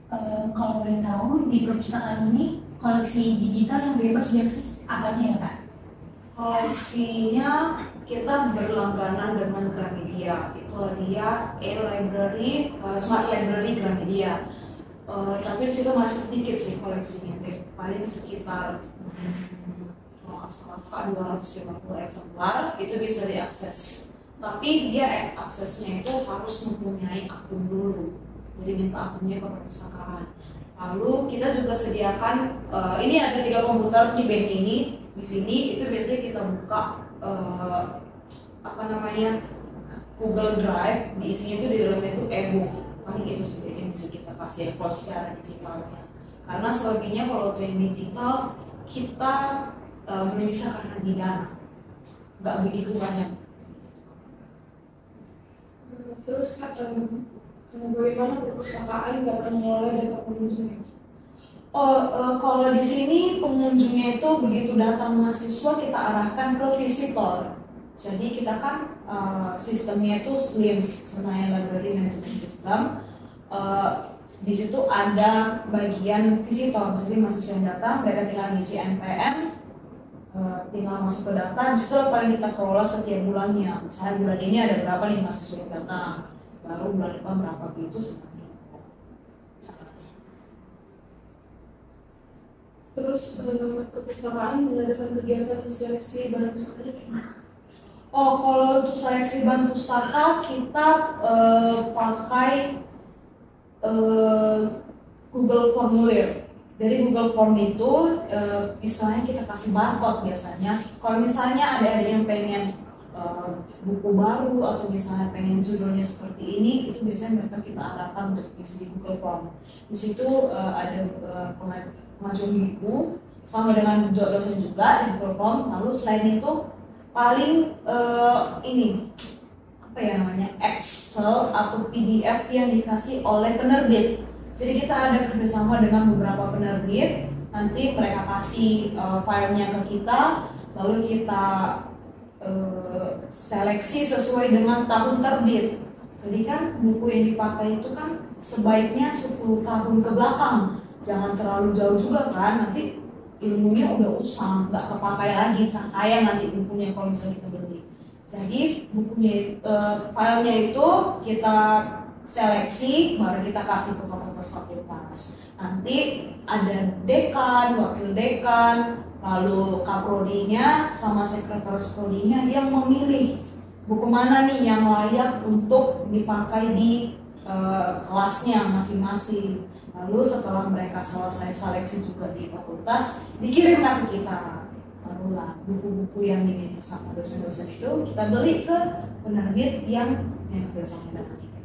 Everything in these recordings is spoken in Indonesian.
Kalau boleh tahu, di perpustakaan ini koleksi digital yang bebas diakses apa aja ya Kak? Koleksinya kita berlangganan dengan Gramedia. Itulah dia e-library, smart library Gramedia. Tapi di situ masih sedikit sih koleksinya, paling sekitar kalau nggak salah 250 eksemplar itu bisa diakses. Tapi dia aksesnya itu harus mempunyai akun dulu. Jadi minta akunnya ke perpustakaan. Lalu kita juga sediakan, ini ada 3 komputer di bank ini. Di sini itu biasanya kita buka Google Drive, diisinya itu di dalamnya itu e-book. Paling itu sih yang bisa kita kasih kalau secara digitalnya. Karena selebihnya kalau untuk yang digital kita belum bisa karena di dana, nggak begitu banyak. Terus bagaimana perpustakaan dapat mengelola data pengunjungnya? Kalau di sini pengunjungnya itu begitu datang mahasiswa kita arahkan ke visitor. Jadi kita kan sistemnya itu SLIMS, Senayan Library Management System. Di situ ada bagian visitor, jadi mahasiswa yang datang mereka tinggal ngisi NPM, tinggal masuk ke data. Di situ paling kita kelola setiap bulannya. Misalnya bulan ini ada berapa nih mahasiswa yang datang, baru bulan depan berapa begitu seperti. Terus perpustakaan mengadakan kegiatan seleksi barang pustaka. Kalau untuk seleksi bahan pustaka kita pakai Google Formulir. Dari Google Form itu istilahnya kita kasih barcode biasanya. Kalau misalnya ada yang pengen buku baru atau misalnya pengen judulnya seperti ini, itu biasanya mereka kita arahkan untuk isi di Google Form. Di situ ada pengajuan buku sama dengan dosen juga di Google Form. Lalu selain itu paling Excel atau PDF yang dikasih oleh penerbit. Jadi kita ada kerjasama dengan beberapa penerbit, nanti mereka kasih filenya ke kita, lalu kita seleksi sesuai dengan tahun terbit. Jadi kan buku yang dipakai itu kan sebaiknya 10 tahun ke belakang, jangan terlalu jauh juga kan, nanti ilmunya udah usang, nggak kepakai lagi, sayang nanti bukunya kalau misalnya kita beli. Jadi bukunya, filenya itu kita seleksi, baru kita kasih ke fakultas. Nanti ada dekan, wakil dekan, lalu kaprodinya sama sekretaris prodinya yang memilih buku mana nih yang layak untuk dipakai di kelasnya masing-masing. Lalu setelah mereka selesai seleksi juga di fakultas, dikirimlah ke kita. Barulah buku-buku yang diminta sama dosen-dosen itu kita beli ke penerbit yang kerjasama dengan kita.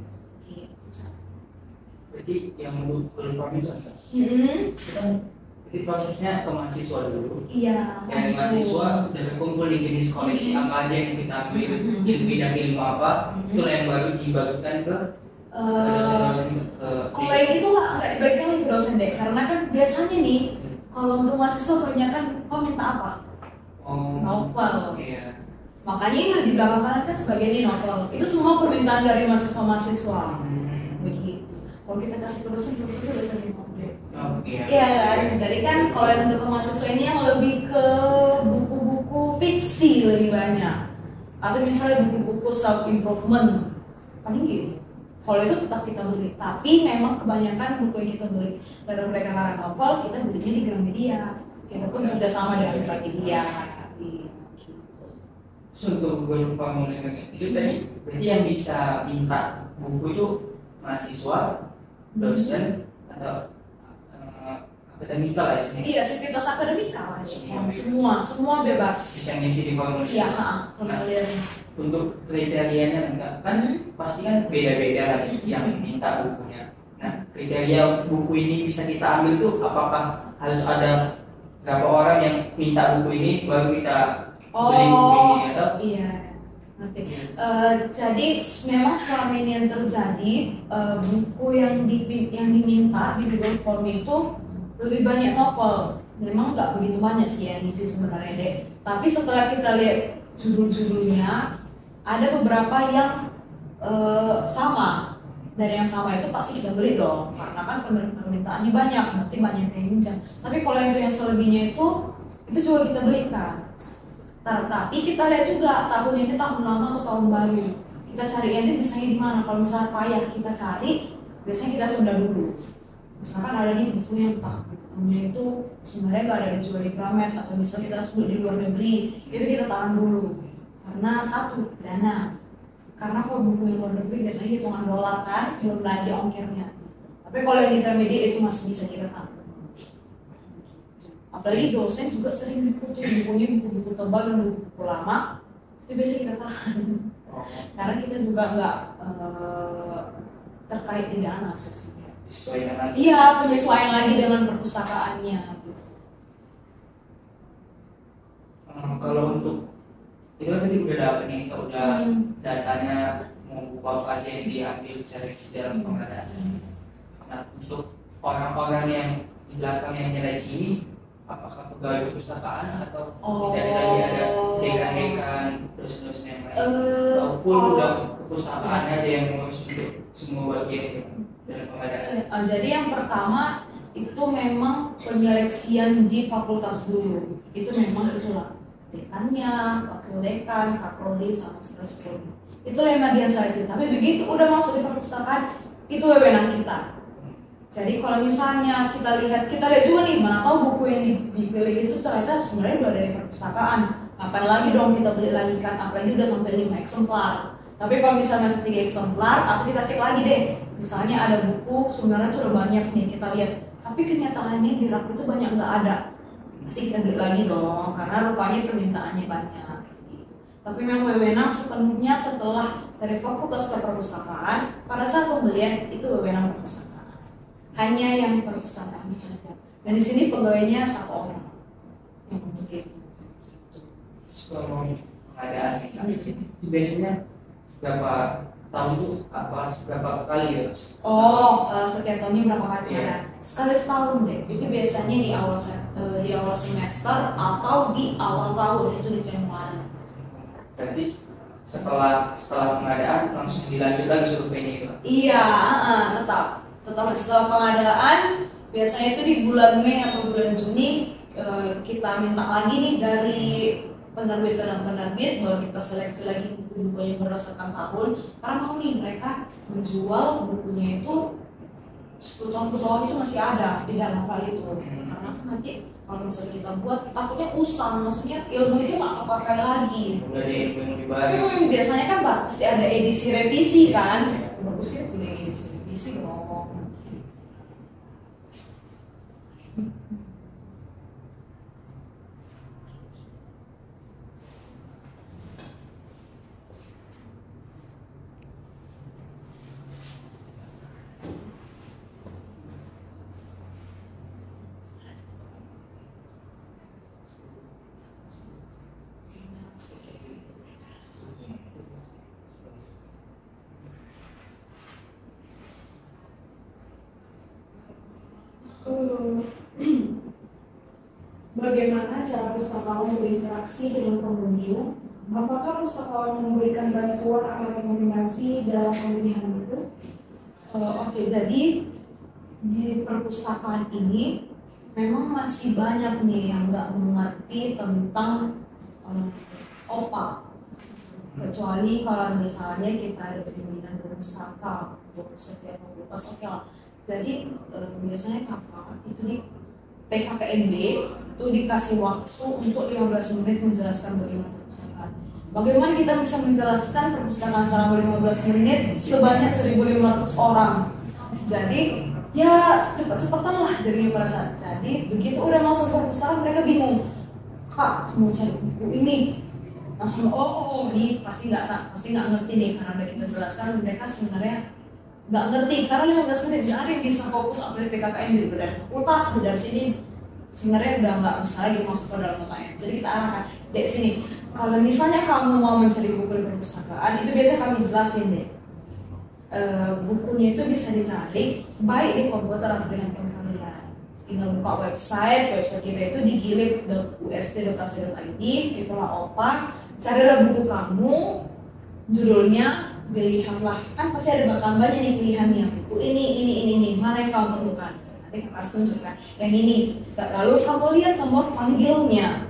Berarti yang Google Form itu ada? Jadi prosesnya ke mahasiswa dulu. Iya. Dari mahasiswa udah terkumpul di jenis koleksi apa aja yang kita ambil, bidang ilmu apa, itulah yang baru dibagikan ke dosen-dosen. Kalau yang itu nggak dibagikan lagi ke dosen deh, karena kan biasanya nih kalau untuk mahasiswa banyak kan kau minta apa? Novel. Iya. Makanya ini di belakang kanan kan sebagai ini novel. Itu semua permintaan dari mahasiswa-mahasiswa. Begitu. Kalau kita kasih ke dosen, itu dosen yang update. Iya kan? Jadi kan kalau yang untuk mahasiswa ini yang lebih ke buku-buku fiksi lebih banyak. Atau misalnya buku-buku self improvement. Paling gitu. Kalau itu tetap kita beli, tapi memang kebanyakan buku yang kita beli dari mereka karena novel, kita belinya di Gramedia. Kita pun kerja sama dengan Gramedia. Untuk Google Form itu tadi, berarti yang bisa minta buku itu mahasiswa, dosen, atau akademika lah di sini. Iya, sivitas akademika lah. Semua bebas. Bisa ngisi di formulir. Iya, formulirnya. Untuk kriterianya enggak kan pasti kan beda-beda lagi yang minta bukunya. Nah, kriteria buku ini bisa kita ambil tuh apakah harus ada berapa orang yang minta buku ini baru kita beli buku ini atau? Iya. Nanti. Jadi memang selama ini yang terjadi buku yang diminta di Google Form itu lebih banyak novel. Memang nggak begitu banyak sih yang isi sebenarnya deh. Tapi setelah kita lihat judul-judulnya, ada beberapa yang sama. dari yang sama itu pasti kita beli dong, karena kan permintaannya banyak, nanti banyak yang minjam. Tapi kalau yang selebihnya itu juga kita belikan. Tapi kita lihat juga tahun ini tahun lama atau tahun baru. Kita cari ini misalnya di mana. Kalau misalnya payah kita cari, biasanya kita tunda dulu. Misalkan ada nih buku yang bukunya itu sebenarnya nggak ada dijual di Gramet, atau misalnya kita sudah di luar negeri, itu kita tahan dulu. Karena satu, dana. Karena kalau buku yang luar negeri biasanya hitungan dolar kan, belum lagi ongkirnya. Tapi kalau yang di Gramedia itu masih bisa kita tahan. Apalagi dosen juga sering bukunya buku-buku tebal dan buku lama, itu biasa kita tahan. Karena kita juga nggak terkait di dana sesinya. Iya, penyesuaian lagi dengan perpustakaannya. Kalau untuk itu kan tadi udah dapet nih, kita udah datanya mau buku apa aja yang diambil seleksi dalam pengadaan. Nah, untuk orang-orang yang di belakang yang nilai sini, apakah pegawai perpustakaan atau tidak lagi ada dekan-dekan, dosen-dosen yang lain? Atau full udah perpustakaan aja yang mengurus untuk semua bagian dalam pengadaan? Jadi yang pertama itu memang penyeleksian di fakultas dulu. Itu memang itulah dekannya, wakil dekan, kaprodi, sama sekretaris. Itulah yang bagian seleksi. Tapi begitu udah masuk di perpustakaan, itu wewenang kita. Jadi kalau misalnya kita lihat juga nih, mana tahu buku yang dipilih itu ternyata sebenarnya udah dari perpustakaan. Ngapain lagi dong kita beli lagi kan, apalagi udah sampai 5 eksemplar. Tapi kalau misalnya 3 eksemplar, atau kita cek lagi deh, misalnya ada buku sebenarnya tuh udah banyak nih, kita lihat, tapi kenyataannya di rak itu banyak nggak ada. Pasti kita beli lagi dong, karena rupanya permintaannya banyak. Tapi memang wewenang sepenuhnya setelah dari fakultas ke perpustakaan, pada saat pembelian itu wewenang perpustakaan. Hanya yang perpustakaan saja. Dan di sini pegawainya 1 orang yang untuk itu. Kalau pengadaan biasanya berapa tahun itu berapa kali ya? Setiap tahunnya berapa kali pengadaan? Sekali setahun deh. Itu biasanya di awal semester atau di awal tahun, itu di Januari. Berarti setelah pengadaan langsung dilanjut lagi surveinya itu? Iya, tetap setelah pengadaan biasanya itu di bulan Mei atau bulan Juni kita minta lagi nih dari penerbit dan penerbit, baru kita seleksi lagi buku-buku yang berdasarkan tahun, karena mau nih mereka menjual bukunya itu 10 tahun ke bawah itu masih ada di dalam file itu. Karena kan nanti kalau misalnya kita buat takutnya usang, maksudnya ilmu itu nggak kepakai lagi. Udah ada ilmu yang lebih baru. Biasanya kan pasti ada edisi revisi kan, bagus kita pilih edisi revisi dong. Bagaimana cara pustakawan berinteraksi dengan pengunjung? Apakah pustakawan memberikan bantuan atau rekomendasi dalam pemilihan buku? Oke, jadi di perpustakaan ini memang masih banyak nih yang nggak mengerti tentang OPA. Kecuali kalau misalnya kita ada pimpinan pustaka untuk setiap fakultas, oke lah. Jadi biasanya kakak itu di PKKMB itu dikasih waktu untuk 15 menit menjelaskan bagaimana perpustakaan. Bagaimana kita bisa menjelaskan perpustakaan selama 15 menit sebanyak 1.500 orang. Jadi ya cepet-cepetan lah jadinya pada saat. Jadi begitu udah masuk perpustakaan mereka bingung, kak mau cari buku ini, langsung ini pasti nggak ngerti nih, karena udah kita jelaskan mereka sebenarnya nggak ngerti, karena 15 menit nggak ada yang bisa fokus apalagi PKKN dari fakultas dari sini sebenarnya udah nggak bisa lagi masuk ke dalam otaknya. Jadi kita arahkan dek sini, kalau misalnya kamu mau mencari buku di perpustakaan itu biasa kami jelasin deh, bukunya itu bisa dicari baik di komputer atau dengan kalian. Tinggal buka website kita itu di gilip.ust.ac.id, itulah OPA, carilah buku kamu, judulnya, dilihatlah, kan pasti ada bakal banyak nih pilihannya, buku ini, mana yang kamu perlukan, nanti kakak tunjukkan yang ini. Lalu kamu lihat nomor panggilnya,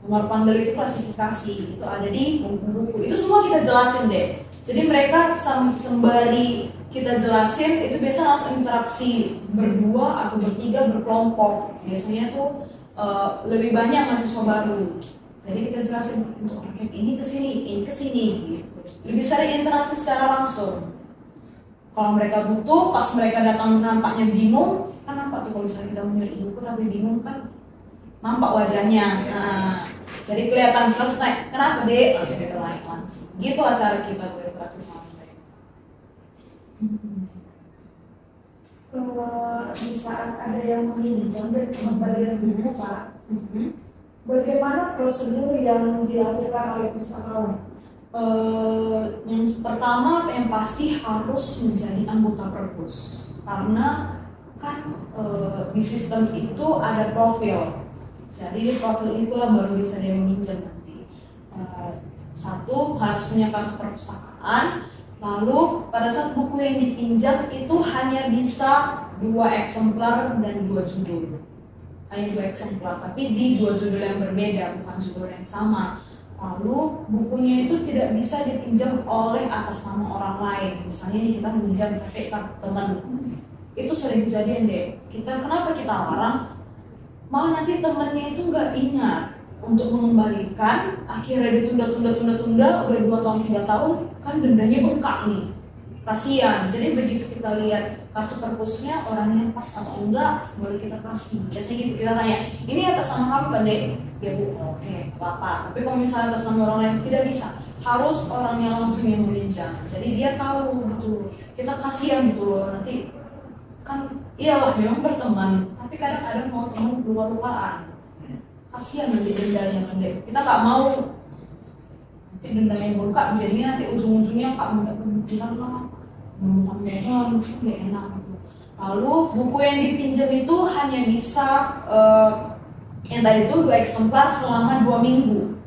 nomor panggil itu klasifikasi, itu ada di buku-buku, itu semua kita jelasin deh. Jadi mereka sembari kita jelasin, itu biasa langsung interaksi berdua atau bertiga, berkelompok, biasanya tuh lebih banyak mahasiswa baru. Jadi kita jelasin untuk raket ini ke sini gitu. Lebih sering interaksi secara langsung. Kalau mereka butuh, pas mereka datang nampaknya bingung, kan nampak tuh kalau misalnya kita mencari buku tapi bingung kan nampak wajahnya. Nah, jadi kelihatan terus naik, kenapa dek? Langsung kita naik langsung. Gitulah cara kita berinteraksi sama mereka. Di saat ada yang meminjam dan pengembalian buku, Pak, bagaimana prosedur yang dilakukan oleh pustakawan? Yang pertama yang pasti harus menjadi anggota perpus, karena kan di sistem itu ada profil. Jadi di profil itulah baru bisa dia meminjam nanti. Satu, harus punya kartu perpustakaan. Lalu pada saat buku yang dipinjam itu hanya bisa 2 eksemplar dan 2 judul. Hanya 2 eksemplar, tapi di 2 judul yang berbeda, bukan judul yang sama. Lalu bukunya itu tidak bisa dipinjam oleh atas nama orang lain. Misalnya ini kita meminjam pakai kartu teman. Itu sering kejadian deh. Kenapa kita larang? Malah nanti temannya itu nggak ingat untuk mengembalikan, akhirnya ditunda, udah 2 tahun 3 tahun, kan dendanya bengkak nih. Kasihan. Jadi begitu kita lihat kartu perpusnya orangnya pas atau enggak, boleh kita kasih. Biasanya gitu, kita tanya, ini atas nama kamu kan dek? Ya bu, oke, apa-apa. Tapi kalau misalnya atas nama orang lain tidak bisa, harus orangnya langsung yang meminjam. Jadi dia tahu gitu. Kita kasihan gitu loh. Nanti kan iyalah memang berteman, tapi kadang-kadang mau teman luar-luaran. Kasihan nanti dendanya kan dek. Kita nggak mau nanti dendanya bengkak, jadinya nanti ujung-ujungnya kak minta pembuktian lah. Mudah-mudahan nggak enak gitu. Lalu buku yang dipinjam itu hanya bisa yang tadi itu 2 eksemplar selama 2 minggu.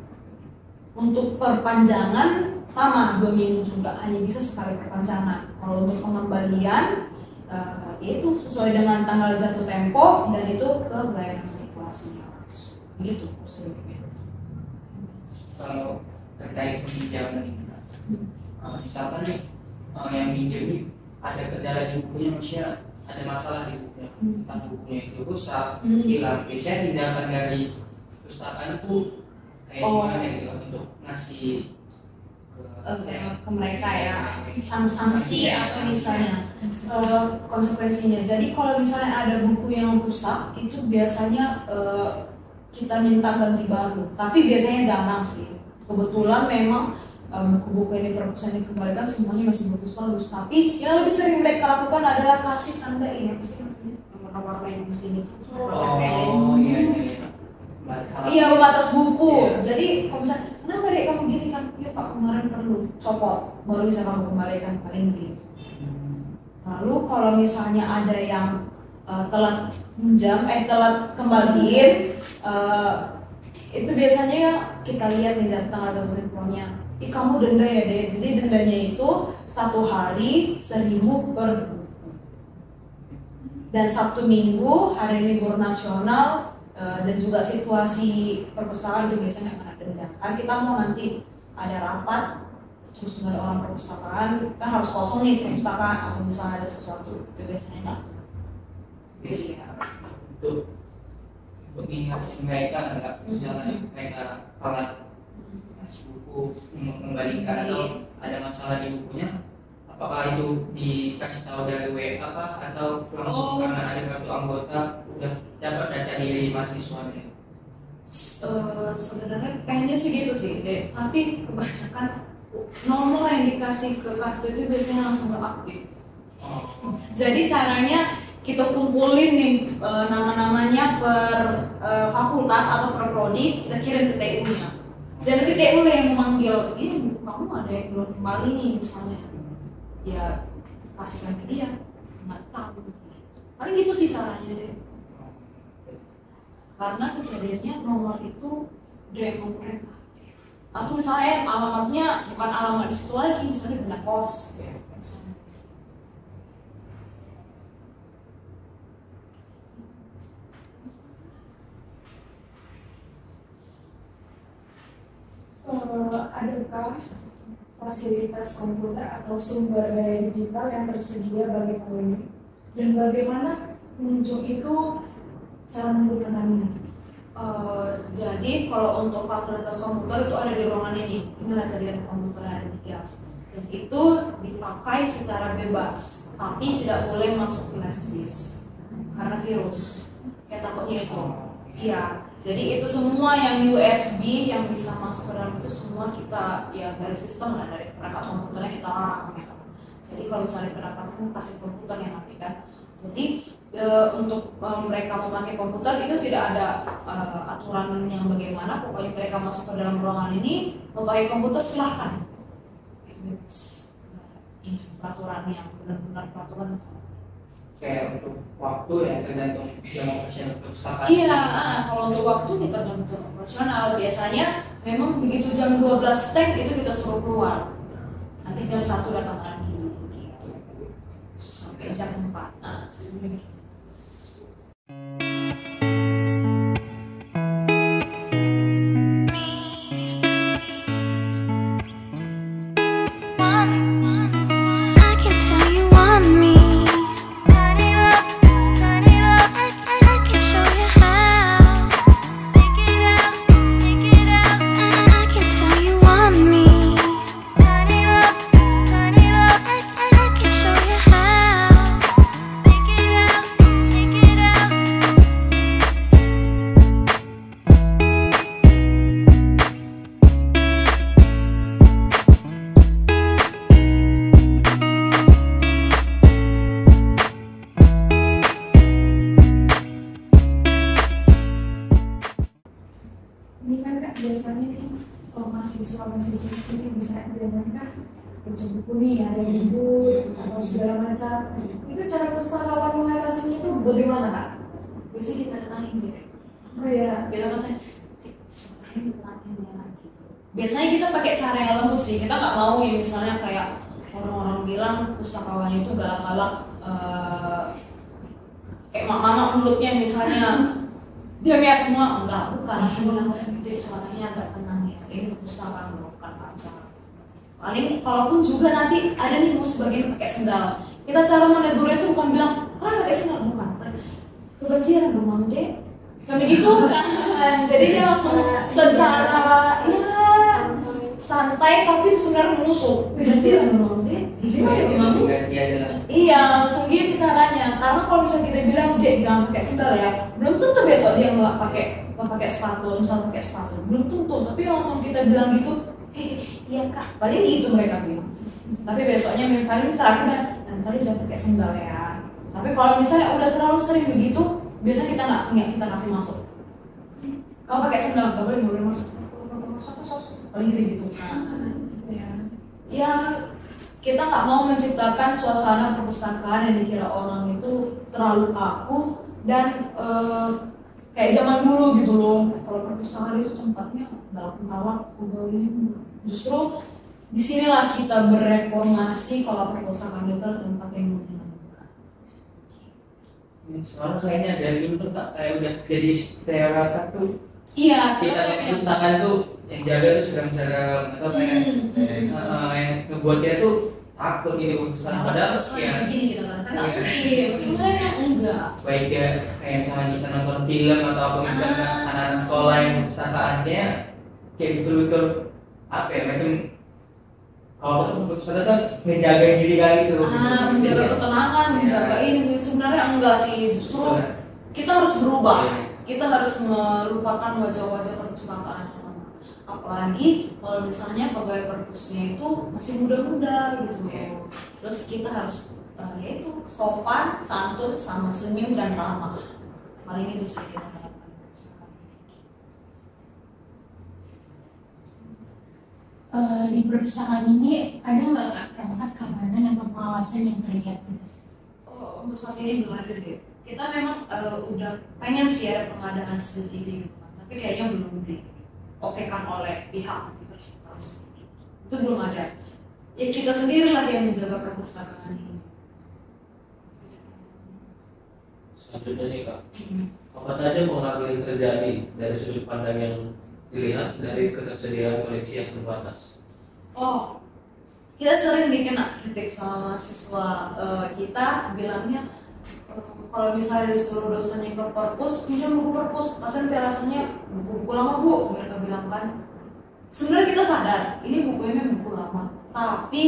Untuk perpanjangan sama 2 minggu juga, hanya bisa sekali perpanjangan. Kalau untuk pengembalian itu sesuai dengan tanggal jatuh tempo dan itu ke bayaran sirkulasi begitu prosedurnya. Kalau terkait peminjaman, misalkan nih yang minjem ini ada kendala di bukunya, maksudnya ada masalah di bukunya, entah bukunya itu rusak, hilang. Biasanya tindakan dari pustakaan itu kayak gimana gitu untuk ngasih ke mereka ya, sanksi atau misalnya konsekuensinya. Jadi kalau misalnya ada buku yang rusak itu biasanya kita minta ganti baru, tapi biasanya jarang sih. Kebetulan memang buku-buku yang di perpustakaan dikembalikan semuanya masih bagus-bagus, tapi yang lebih sering mereka lakukan adalah kasih tanda ini apa sih namanya, warna-warna yang di sini. Iya, pembatas buku. Jadi kalau misalnya, kenapa dek kamu gini kan? Yuk pak, kemarin perlu copot, baru bisa kamu kembalikan, paling gitu. Lalu kalau misalnya ada yang telat minjam, telat kembaliin, itu biasanya kita lihat nih tanggal jatuh temponya. Kamu denda ya deh. Jadi dendanya itu 1 hari 1.000 per buku. Dan Sabtu Minggu hari libur nasional dan juga situasi perpustakaan itu biasanya akan ada denda. Kan kita mau nanti ada rapat terus ada orang perpustakaan, kan harus kosong nih perpustakaan atau misalnya ada sesuatu, itu biasanya nggak. Biasanya untuk mengingatkan mereka enggak, misalnya mereka telat ngasih buku mengembalikan atau ada masalah di bukunya, apakah itu dikasih tahu dari WA kah atau langsung karena ada kartu anggota udah dapat data diri mahasiswanya? Sebenarnya pengennya sih gitu sih deh, tapi kebanyakan nomor yang dikasih ke kartu itu biasanya langsung nggak aktif. Jadi caranya kita kumpulin nih nama-namanya per fakultas atau per prodi, kita kirim ke TU-nya. Dan nanti TU yang memanggil, ini buku kamu ada yang belum kembali nih misalnya, ya kasihkan ke dia, nggak tahu. Paling gitu sih caranya deh. Karena kejadiannya nomor itu demo mereka. atau misalnya alamatnya bukan alamat di situ lagi, misalnya benda kos ya, misalnya. Adakah fasilitas komputer atau sumber daya digital yang tersedia bagi pengunjung, dan bagaimana pengunjung itu cara menggunakannya? Jadi kalau untuk fasilitas komputer itu ada di ruangan ini tadi ada komputer ada 3, dan itu dipakai secara bebas, tapi tidak boleh masuk flash disk karena virus, kayak takutnya itu. Iya, jadi itu semua yang USB yang bisa masuk ke dalam itu semua kita ya dari sistem lah, dari perangkat komputernya kita larang gitu. Jadi kalau misalnya kedapatan pasti komputer yang nanti kan. Jadi untuk mereka memakai komputer itu tidak ada aturan yang bagaimana, pokoknya mereka masuk ke dalam ruangan ini memakai komputer silahkan. Itu ini peraturan yang benar-benar peraturan. Kayak untuk waktu ya tergantung jam operasional perpustakaan. Iya, kalau untuk waktu kita tergantung jam operasional. Biasanya memang begitu jam 12 tag itu kita suruh keluar. Nanti jam 1 datang lagi gitu. Sampai jam 4. Nah, sistemnya begitu. I can tell you want me. I can show you how. Take it out, take it out. I can tell you want me. I can show you how. Take it out, take it out. Ini kan Kak biasanya nih mahasiswa ini bisa biasanya kan baca buku nih, ada buku atau segala macam. Itu cara pustakawan mengatasinya itu bagaimana Kak? Biasanya kita datangin deh. Oh ya, Kita katanya, sebenarnya datangin dia lagi. Biasanya kita pakai cara yang lembut sih. Kita nggak mau ya misalnya kayak orang-orang bilang pustakawan itu galak-galak, kayak mama mulutnya misalnya diam ya semua, enggak, bukan. Jadi suaranya agak tenang ya. Ini perpustakaan bukan pacar. Paling kalaupun juga nanti ada nih mau sebagian pakai sendal, kita cara menegurnya itu bukan bilang kalian pakai sendal, bukan. Kebanjiran rumah dek, kami gitu kan. Jadi dia langsung secara ya santai tapi sebenarnya menusuk. Kebanjiran rumah dek, gimana rumah dek? Ganti aja lah. Iya, langsung gitu caranya. Karena kalau misalnya kita bilang dek jangan pakai sendal ya, belum tentu besok dia nggak pakai sepatu, misalnya pakai sepatu, belum tentu. Tapi langsung kita bilang gitu, iya kak, paling gitu mereka bilang. Tapi besoknya paling terakhir dan paling jangan pakai sendal ya. Tapi kalau misalnya udah terlalu sering begitu, biasanya kita nggak kita kasih masuk. Kamu pakai sendal nggak boleh masuk. Paling gitu. Ya kita nggak mau menciptakan suasana perpustakaan yang dikira orang itu terlalu kaku dan kayak zaman dulu gitu loh. Kalau perpustakaan itu tempatnya dalam kawat ini. Justru disinilah kita bereformasi kalau perpustakaan itu tempat yang menyenangkan. Soalnya kayaknya dari dulu tuh Kak, kayak udah jadi stereotip tuh. Iya, Kita perpustakaan tuh yang jaga tuh serem-serem atau kayak yang ngebuat dia tuh takut ini perpustakaan padahal ya begini kita kan sebenarnya enggak. baik ya kayak misalnya kita nonton film atau apa gitu kan anak-anak sekolah yang perpustakaannya kayak betul-betul apa ya macam kalau perpustakaan tuh ngejaga diri kali itu Menjaga ketenangan, menjaga ini sebenarnya enggak sih, justru kita harus berubah. Kita harus melupakan wajah-wajah perpustakaan. Apalagi kalau misalnya pegawai perpusnya itu masih muda-muda gitu. Terus kita harus yaitu sopan, santun, sama senyum dan ramah. Paling itu sih kita harapkan. Di perpustakaan ini ada nggak Kak perangkat keamanan atau pengawasan yang terlihat gitu? Oh, untuk saat ini belum ada deh. Kita memang udah pengen sih ada pengadaan CCTV gitu kan, tapi kayaknya belum diokekan oleh pihak universitas. Itu belum ada. Ya kita sendirilah yang menjaga perpustakaan ini. Selanjutnya nih Kak, apa saja pengaruh yang terjadi dari sudut pandang yang dilihat dari ketersediaan koleksi yang terbatas? Oh, kita sering dikena kritik sama mahasiswa kita bilangnya kalau misalnya disuruh dosennya ke perpus, pinjam buku perpus, pasti nanti alasannya buku lama bu, mereka bilang kan. Sebenarnya kita sadar ini bukunya memang buku lama, tapi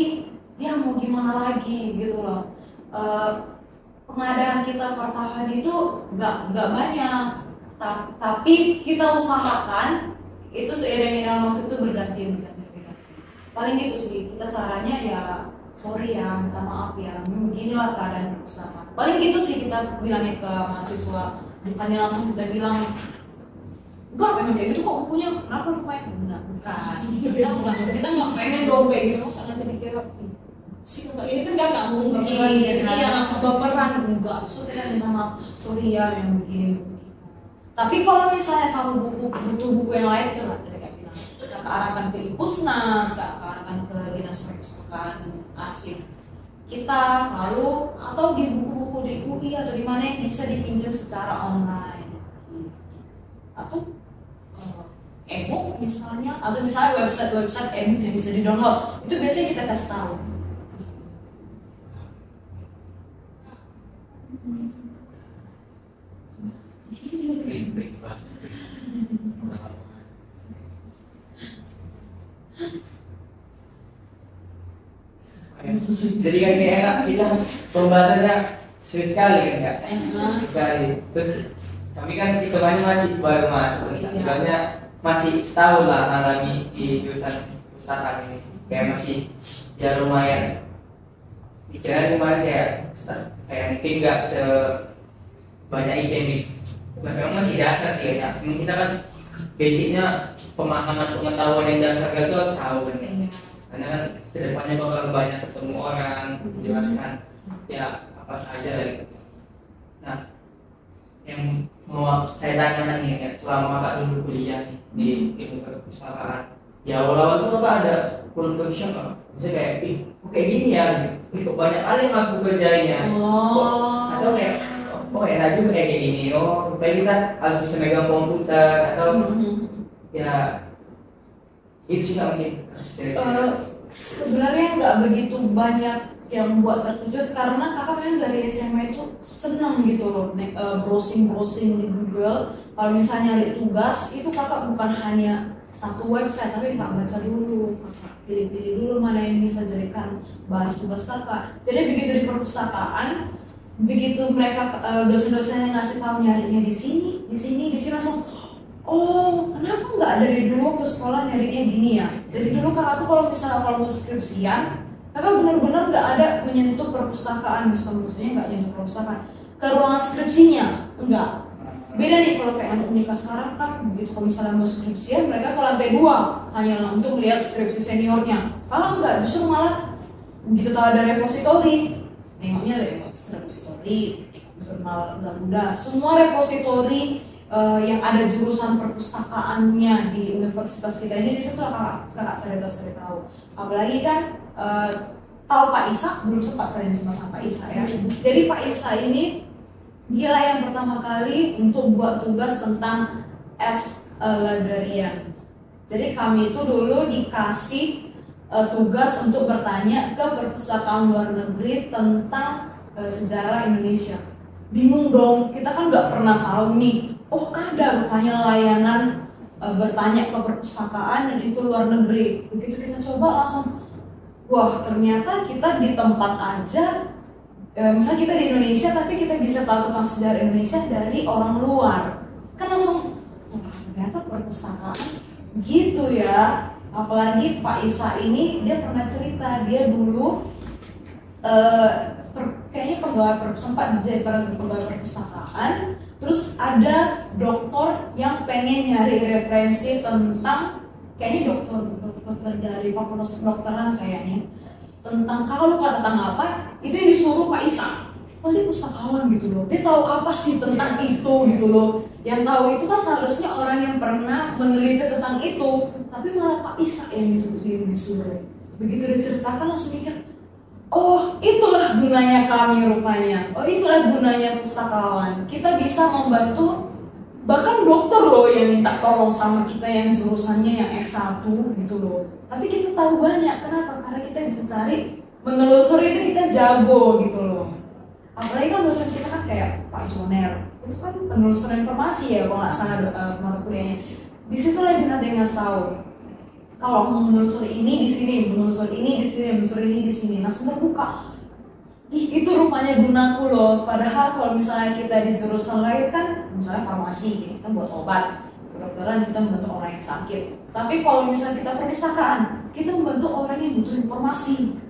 dia mau gimana lagi gitu loh. Pengadaan kita per tahun itu nggak banyak, tapi kita usahakan itu seiring dengan waktu itu berganti. Paling itu sih kita caranya ya, sorry ya, minta maaf ya, beginilah keadaan perpustakaan. Paling gitu sih kita bilangnya ke mahasiswa, bukannya langsung kita bilang enggak memang kayak gitu kok bukunya, kenapa lu pengen? Enggak, bukan. Kita nggak pengen dong kayak gitu, masa nanti dikira sih enggak, ini kan nggak mungkin, iya langsung baperan, enggak, justru kita minta maaf, sorry ya yang begini. Tapi kalau misalnya kamu butuh buku yang lain, itu lah tadi bilang, kita kearahkan ke Ipusnas, kearahkan ke Dinas Perpustakaan Asing kita, lalu atau di buku-buku di UI atau di mana yang bisa dipinjam secara online, atau e-book misalnya, atau misalnya website e-book yang bisa di-download, itu biasanya kita kasih tahu. Jadi kan ini enak, kita pembahasannya serius sekali kan Kak? Serius sekali. Terus kami kan hitungannya masih baru masuk nih, hitungannya masih setahun lah alami di jurusan perpustakaan ini. Kayak masih ya lumayan. Pikiran kemarin kayak mungkin nggak sebanyak itu yang memang masih dasar sih ya. Kita kan basicnya pemahaman pengetahuan yang dasar itu harus tahu kan. Karena kan kedepannya bakal banyak ketemu orang, menjelaskan ya apa saja dari. Nah, yang mau saya tanyakan nih ya, selama Kakak dulu kuliah di ilmu perpustakaan, ya awal-awal tuh Kakak ada kultur shock nggak? Misalnya kayak, kayak gini ya, kok banyak hal yang harus kerjain ya. Atau kayak, enak juga kayak gini, supaya kita harus bisa megang komputer atau ya itu sih nggak mungkin. Sebenarnya nggak begitu banyak yang buat terkejut karena kakak memang dari SMA itu seneng gitu loh browsing di Google. Kalau misalnya nyari tugas itu kakak bukan hanya satu website tapi kakak baca dulu, kakak pilih-pilih dulu mana yang bisa jadikan bahan tugas kakak. Jadi begitu di perpustakaan, begitu mereka dosen-dosen yang ngasih tahu nyarinya di sini langsung, oh, kenapa nggak dari dulu waktu sekolah nyarinya gini ya? Jadi dulu kakak tuh kalau misalnya mau skripsian, kakak benar-benar nggak ada menyentuh perpustakaan, maksudnya nggak menyentuh perpustakaan. Ke ruangan skripsinya, enggak. Beda nih kalau kayak anak unika sekarang kan, begitu kalau misalnya mau skripsian, mereka ke lantai 2 hanya untuk melihat skripsi seniornya. Kalau enggak, justru malah begitu tahu ada repositori, tengoknya repositori, jurnal Garuda, semua repositori yang ada jurusan perpustakaannya di universitas kita ini di situ kakak cari tahu. Apalagi kan tahu Pak Isa, belum sempat kalian cuma sama Pak Isa ya. Jadi Pak Isa ini dialah yang pertama kali untuk buat tugas tentang librarian. Jadi kami itu dulu dikasih tugas untuk bertanya ke perpustakaan luar negeri tentang sejarah Indonesia. Bingung dong, kita kan nggak pernah tahu nih. Oh ada rupanya layanan bertanya ke perpustakaan dan itu luar negeri. Begitu kita coba langsung, wah ternyata kita di tempat aja, misalnya kita di Indonesia tapi kita bisa tahu tentang sejarah Indonesia dari orang luar. Kan langsung, wah ternyata perpustakaan gitu ya. Apalagi Pak Isa ini dia pernah cerita, dia dulu kayaknya sempat jadi pegawai perpustakaan. Terus ada dokter yang pengen nyari referensi tentang, kayaknya dokter dari fakultas kedokteran kayaknya, tentang kalau lupa tentang apa, itu yang disuruh Pak Isa. oh dia pustakawan gitu loh, dia tahu apa sih tentang itu gitu loh. Yang tahu itu kan seharusnya orang yang pernah meneliti tentang itu, tapi malah Pak Isa yang disuruh. Begitu dia ceritakan langsung mikir, oh itulah gunanya kami rupanya, oh itulah gunanya pustakawan. Kita bisa membantu, bahkan dokter loh yang minta tolong sama kita yang jurusannya yang S1 gitu loh. Tapi kita tahu banyak, kenapa? Karena kita bisa cari, menelusuri itu kita jago gitu loh. Apalagi kan dosen kita kan kayak Pak Joner, itu kan penelusuran informasi ya kalau nggak salah mata kuliahnya. Disitulah dia nanti ngasih tahu, kalau mau menelusuri ini di sini, menelusuri ini di sini, menelusuri ini di sini, langsung terbuka. Ih, itu rupanya gunaku loh. Padahal kalau misalnya kita di jurusan lain kan, misalnya farmasi, kita buat obat, kedokteran kita membantu orang yang sakit. Tapi kalau misalnya kita perpustakaan, kita membantu orang yang butuh informasi.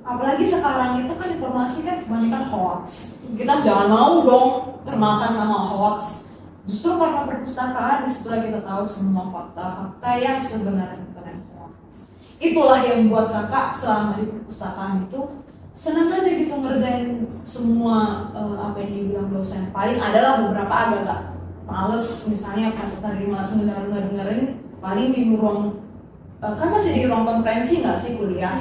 Apalagi sekarang itu kan informasi kan kebanyakan hoax. Kita jangan mau dong termakan sama hoax. Justru karena perpustakaan, disitulah kita tahu semua fakta-fakta yang sebenarnya bukan hoax. Itulah yang buat kakak selama di perpustakaan itu senang aja gitu ngerjain semua apa yang dibilang dosen. Paling adalah beberapa agak-agak males, misalnya pas tadi malas dengerin, paling di ruang kan masih di ruang konferensi nggak sih kuliah?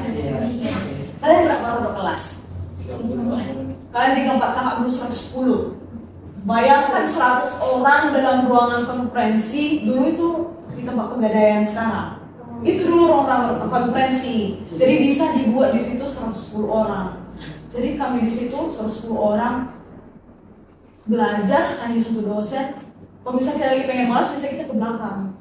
Kalian berapa masuk ke kelas? 30. Kalian 34, kakak dulu 110. Bayangkan 100 orang dalam ruangan konferensi, dulu itu di tempat pegadaian sekarang. Itu dulu ruang konferensi. Jadi bisa dibuat di situ 110 orang. Jadi kami di situ 110 orang belajar hanya satu dosen. Kalau misalnya kita lagi pengen malas, bisa kita ke belakang.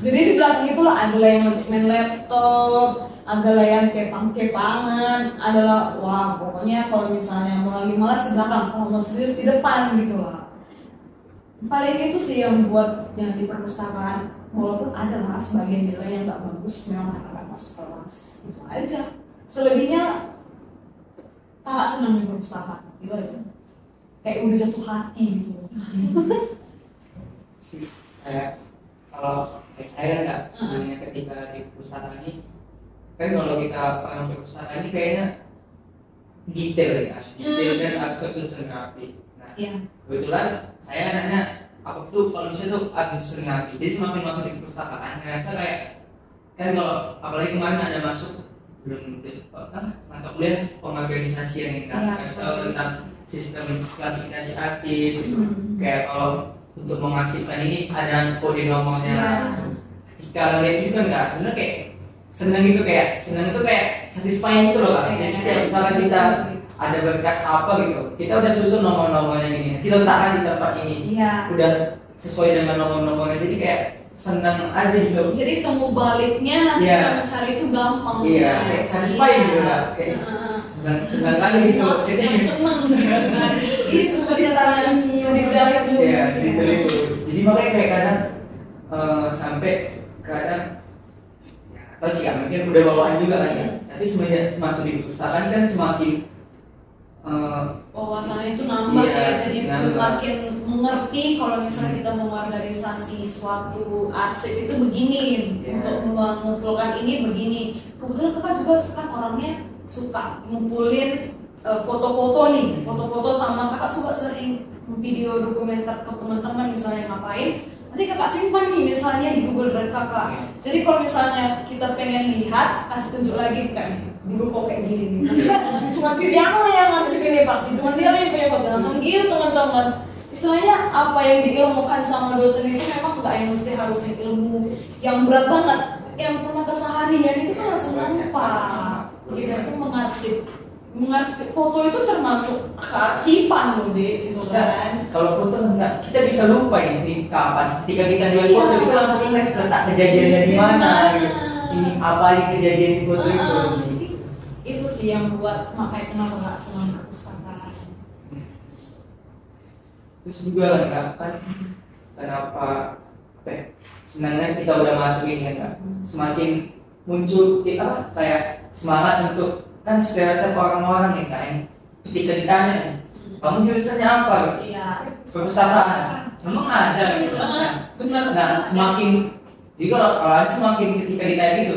Jadi di belakang itulah ada yang main laptop, adalah yang kepang-kepangan, adalah wah pokoknya kalau misalnya mau lagi malas di belakang, kalau mau serius di depan gitu lah. Paling itu sih yang buat yang di perpustakaan, walaupun ada lah sebagian nilai yang nggak bagus memang karena nggak masuk kelas, itu aja. Selebihnya kakak senang di perpustakaan, itu aja. Kayak udah jatuh hati gitu. Kayak kalau saya nggak sebenarnya ketika di perpustakaan ini kan kalau kita paham perpustakaan ini kayaknya detail ya, detail dan harus tersusun rapi. Nah, kebetulan saya nanya apa tuh kalau bisa tuh harus tersusun rapi. Jadi semakin masuk di perpustakaan, ngerasa kayak kan kalau apalagi kemarin ada masuk belum mata kuliah pengorganisasian yang kita kasih tahu tentang sistem klasifikasi arsip gitu. Kayak kalau untuk mengarsipkan ini ada kode nomornya. Ketika lihat itu kan nggak sebenarnya kayak seneng itu kayak satisfying gitu loh Kak. Jadi setiap misalnya kita ada berkas apa gitu, kita udah susun nomor-nomornya ini, kita letakkan di tempat ini, udah sesuai dengan nomor-nomornya, jadi kayak senang aja gitu. Jadi temu baliknya nanti kita mencari itu gampang. Iya, kayak satisfying gitu Kak. Kayak senang kali gitu. Senang kan. Itu sedikit Iya, sedikit itu. Jadi makanya kayak kadang sampai kadang atau sih kan mungkin udah bawaan juga kan ya. Tapi semenjak masuk di perpustakaan kan semakin wawasannya itu nambah ya, jadi makin mengerti kalau misalnya kita mengorganisasi suatu arsip itu begini, untuk mengumpulkan ini begini. Kebetulan kakak juga kan orangnya suka ngumpulin foto-foto nih, foto-foto sama kakak suka sering video dokumenter ke teman-teman misalnya ngapain. Nanti kakak simpan nih misalnya di Google Drive kakak. Jadi kalau misalnya kita pengen lihat, kasih tunjuk lagi kan dulu kok kayak gini nih. Cuma si Riano yang ngasih ini pasti, cuma dia yang punya foto langsung gitu teman-teman. Istilahnya apa yang diilmukan sama dosen itu memang nggak yang mesti harus ilmu yang berat banget. Yang pernah keseharian itu kan langsung nampak. Kita tuh mengarsip foto itu termasuk kearsipan loh deh, gitu kan. Kalau foto enggak, kita bisa lupa ini kapan. Ketika kita lihat foto kita langsung ingat letak kejadiannya di mana gitu. Ini apa yang kejadian di foto itu. Itu sih yang buat makanya kenapa nggak senang perpustakaan. Terus juga kan kenapa senangnya kita udah masuk ini kan, semakin muncul kita kayak semangat untuk kan stereotip orang-orang nih kan ketika ditanya kamu jurusannya apa gitu, perpustakaan memang ada gitu kan. Nah semakin jika kalau ada semakin ketika ditanya gitu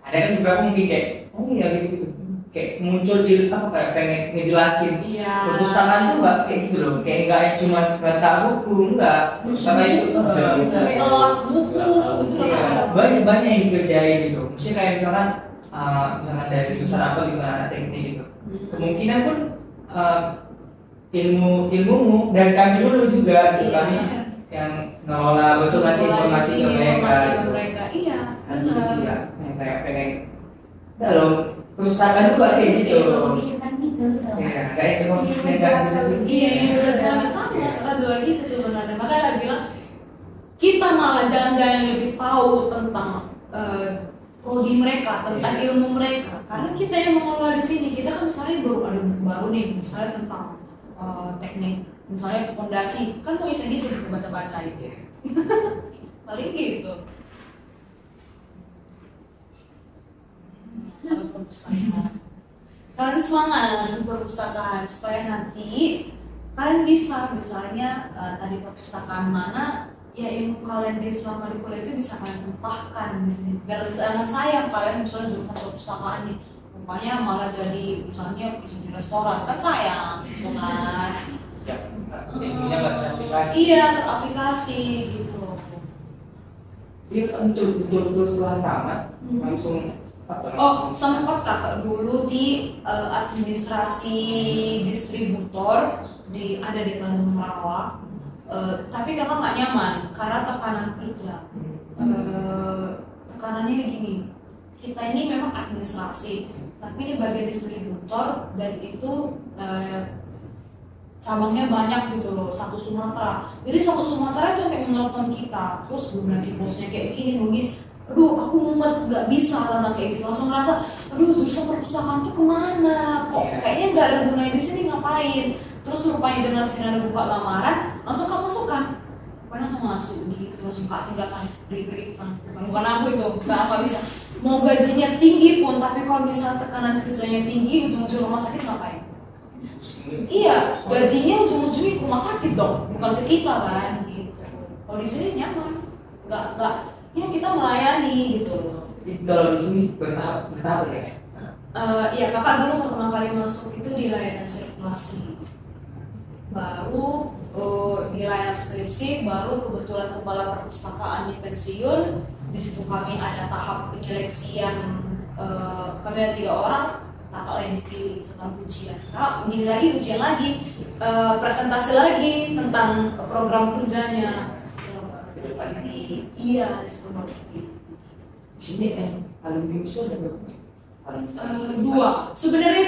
ada kan beberapa mungkin kayak oh iya gitu kayak muncul di apa kayak pengen ngejelasin Iya. perpustakaan tuh nggak kayak gitu loh, kayak nggak yang cuma letak buku, enggak. Perpustakaan itu bisa buku itu iya, banyak yang dikerjain gitu. Maksudnya kayak misalkan dari jurusan apa misalkan teknik gitu. Kemungkinan pun ilmumu dari kami dulu juga gitu, kami yang ngelola betul ngasih informasi ke mereka. Iya. Kan gitu sih ya, yang kayak pengen kalau perusahaan juga kayak gitu. Ya, kayak Iya, yang sama kita juga gitu sebenarnya. Makanya aku bilang kita malah jangan-jangan lebih tahu tentang prodi mereka, tentang ilmu mereka. Karena kita yang mengelola di sini, kita kan misalnya baru ada buku baru nih, misalnya tentang teknik, misalnya fondasi, kan mau iseng-iseng baca-baca itu. Paling gitu. Kalau perpustakaan, kalian semangat perpustakaan supaya nanti kalian bisa misalnya tadi perpustakaan mana ya ilmu kalian di selama di kuliah itu bisa kalian tumpahkan di sini. Biar jangan sayang kalian misalnya jurusan perpustakaan nih, rupanya malah jadi misalnya kerja di restoran, kan sayang, gitu kan? Ya, ilmunya nggak teraplikasi. Iya, teraplikasi gitu loh. Dia betul-betul setelah tamat langsung Oh, sempat kakak dulu di administrasi distributor ada di Tanjung Merawak. Tapi kakak nggak nyaman karena tekanan kerja. Tekanannya gini, kita ini memang administrasi, tapi ini bagian distributor dan itu cabangnya banyak gitu loh, satu Sumatera. Jadi satu Sumatera itu kayak menelpon kita, terus belum lagi bosnya kayak gini, begini. Aduh, aku mumet, nggak bisa tentang kayak gitu. Langsung ngerasa, aduh jurusan perpustakaan tuh kemana? Kok kayaknya nggak ada gunanya di sini, ngapain? Terus rupanya dengan sini ada buka lamaran, langsung kamu masukkan. Pokoknya kamu masuk gitu, langsung kak tinggalkan beri bukan aku itu, nggak bisa. Mau gajinya tinggi pun, tapi kalau misalnya tekanan kerjanya tinggi, ujung-ujung rumah sakit ngapain? Iya, gajinya ujung-ujungnya ke rumah sakit dong, bukan ke kita kan gitu. Kalau di sini nyaman, nggak ya kita melayani gitu loh. Kalau di sini bertahap ya. Iya, kakak dulu pertama kali masuk itu di layanan sirkulasi, baru di layanan skripsi, baru kebetulan kepala perpustakaannya pensiun. Di situ kami ada tahap penyeleksian, kami ada 3 orang, kakak yang dipilih setelah ujian. Kak, gini lagi ujian lagi, presentasi lagi tentang program kerjanya. Iya, di sini alumni itu ada berapa? 2, sebenarnya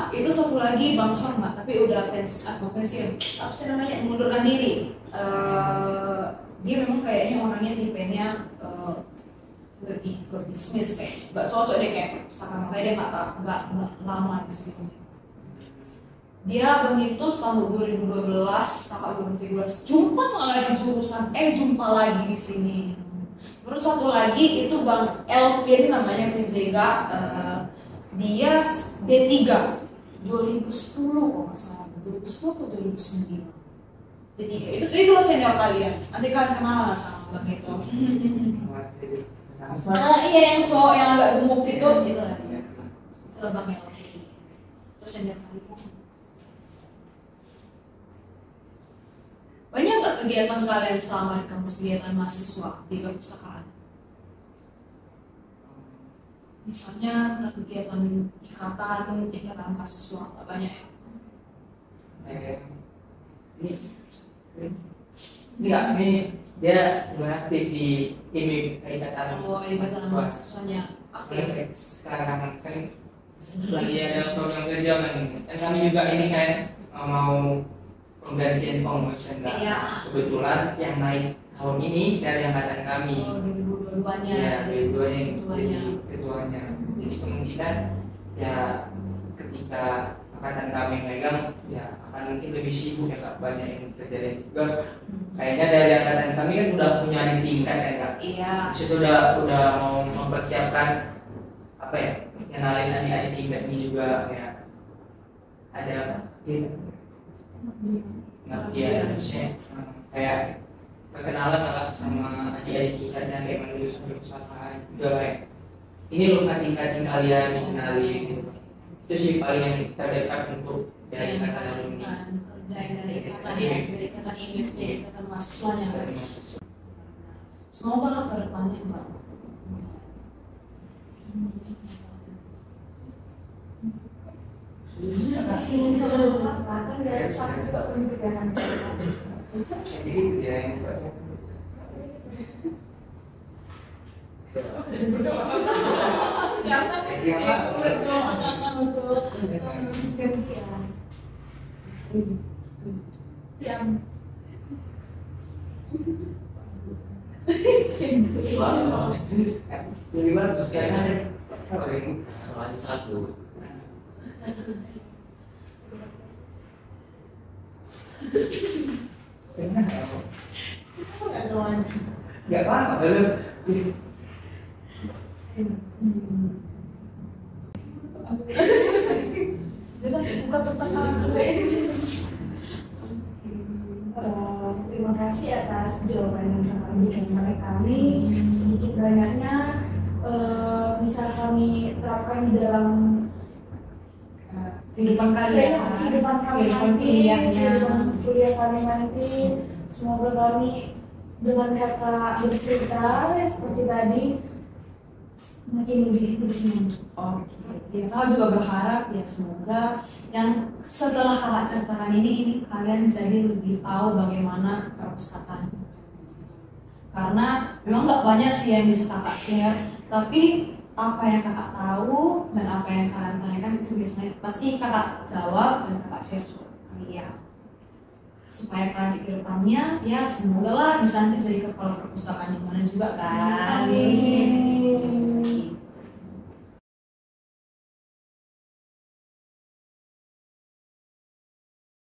3, itu satu lagi Bang Hormat, tapi udah pensiun. Apa sih namanya? Mengundurkan diri. Dia memang kayaknya orangnya tipenya lebih ke bisnis kayak, nggak cocok deh kayak perpustakaan, makanya dia nggak lama di sini. Dia begitu tahun 2012, kakak 2013, jumpa malah di jurusan, jumpa lagi di sini. Terus satu lagi itu Bang Elvin namanya Pinzega, dia D3 2010 kok nggak salah, 2010 atau 2009. D3 itu senior kalian, nanti kalian kenal sama Bang itu. Iya yang cowok yang agak gemuk itu lah dia. Itu Bang Elvin, itu senior kalian. Banyak nggak kegiatan kalian selama di kampus, kegiatan mahasiswa di perpustakaan? Misalnya kegiatan ikatan mahasiswa, nggak banyak ya? Ini dia aktif di ikatan Ikatan mahasiswanya. Oke. Sekarang kan lagi ada program kerja kan kami juga ini kan mau penggantian pengurusan. Iya. Kebetulan yang naik tahun ini dari angkatan kami. 2022-nya. Ya, ketuanya. Jadi kemungkinan ya ketika angkatan kami megang ya akan mungkin lebih sibuk ya Kak, banyak yang terjadi juga. Kayaknya dari angkatan kami kan udah punya adik tingkat kan Kak. Iya. Sudah mau mempersiapkan apa ya? Kenalin adik-adik tingkat ini juga ya. Ada gitu. Dia harusnya kayak perkenalan lah sama adik-adik kita dan kayak menulis perusahaan juga kayak ini loh kating-kating kalian dikenalin gitu. itu sih paling yang terdekat untuk dari kata alumni. kerjain dari kata IMF, dari kata mahasiswanya. Semoga lah ke depannya Mbak. Kan dari sana juga pendidikan. Jadi ya yang bahasa jadi bagus kayaknya paling Soalnya satu. nggak lama belum. Bisa buka pertanyaan dulu ya. Terima kasih atas jawaban yang Kakak berikan kepada kami. Sedikit banyaknya bisa kami terapkan di dalam Kehidupan kalian, kehidupan kami kehidupan nanti, kuliahnya. kehidupan kuliah kami nanti. Semoga kami dengan kata bercerita yang seperti tadi makin lebih bersemangat. Oke, ya kakak juga berharap ya semoga yang setelah kakak ceritakan ini kalian jadi lebih tahu bagaimana perpustakaan. Karena memang nggak banyak sih yang bisa kakak share, tapi apa yang kakak tahu dan apa yang kalian tanyakan itu biasanya pasti kakak jawab dan kakak share juga ke kalian. Supaya kalian di kedepannya ya semoga lah bisa nanti jadi kepala perpustakaan di mana juga kan. Amin.